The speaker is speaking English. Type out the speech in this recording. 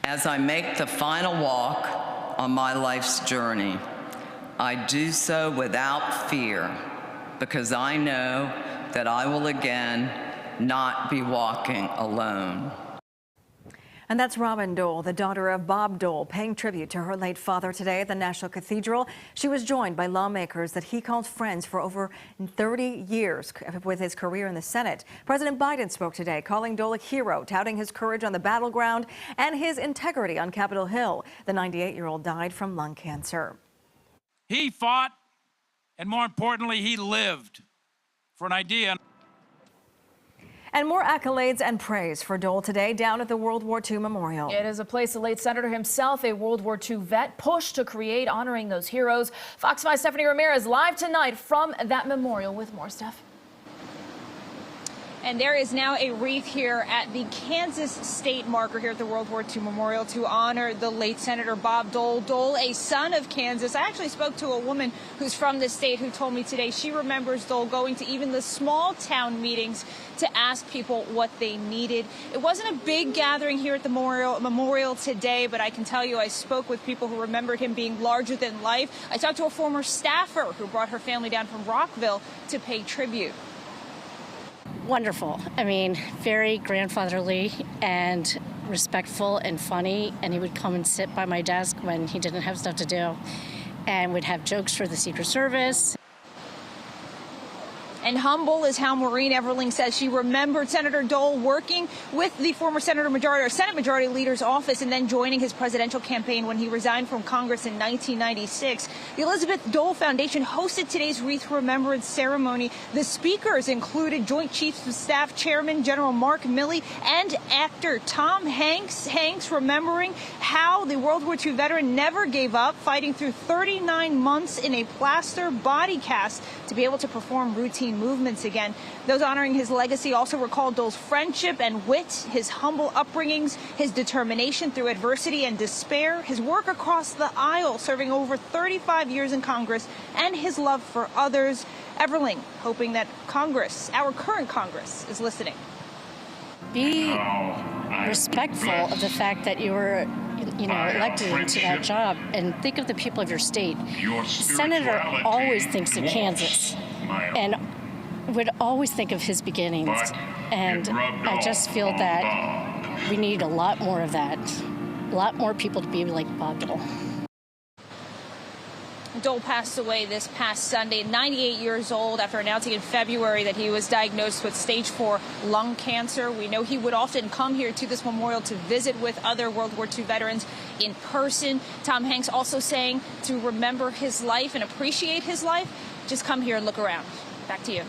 As I make the final walk on my life's journey, I do so without fear, because I know that I will again not be walking alone. And that's Robin Dole, the daughter of Bob Dole, paying tribute to her late father today at the National Cathedral. She was joined by lawmakers that he called friends for over 30 years with his career in the Senate. President Biden spoke today, calling Dole a hero, touting his courage on the battleground and his integrity on Capitol Hill. The 98-year-old died from lung cancer. He fought, and more importantly, he lived for an idea. And more accolades and praise for Dole today down at the World War II Memorial. It is a place the late senator himself, a World War II vet, pushed to create, honoring those heroes. Fox 5's Stephanie Ramirez live tonight from that memorial with more, Steph. And there is now a wreath here at the Kansas state marker here at the World War II Memorial to honor the late Senator Bob Dole. Dole, a son of Kansas. I actually spoke to a woman who's from the state who told me today she remembers Dole going to even the small town meetings to ask people what they needed. It wasn't a big gathering here at the memorial today, but I can tell you I spoke with people who remembered him being larger than life. I talked to a former staffer who brought her family down from Rockville to pay tribute. Wonderful. I mean, very grandfatherly and respectful and funny. And he would come and sit by my desk when he didn't have stuff to do and would have jokes for the Secret Service. And humble is how Maureen Everling says she remembered Senator Dole working with the former Senate Majority Leader's office and then joining his presidential campaign when he resigned from Congress in 1996. The Elizabeth Dole Foundation hosted today's Wreath Remembrance ceremony. The speakers included Joint Chiefs of Staff Chairman General Mark Milley and actor Tom Hanks. Hanks remembering how the World War II veteran never gave up, fighting through 39 months in a plaster body cast to be able to perform routine movements again. Those honoring his legacy also recalled Dole's friendship and wit, his humble upbringings, his determination through adversity and despair, his work across the aisle, serving over 35 years in Congress, and his love for others. Everling hoping that Congress, our current Congress, is listening. Be respectful of the fact that you were elected into that job, and think of the people of your state. The senator always thinks of Kansas and would always think of his beginnings. And I just feel that we need a lot more of that. A lot more people to be like Bob Dole. Dole passed away this past Sunday, 98 years old, after announcing in February that he was diagnosed with stage 4 lung cancer. We know he would often come here to this memorial to visit with other World War II veterans in person. Tom Hanks also saying to remember his life and appreciate his life, just come here and look around. Back to you.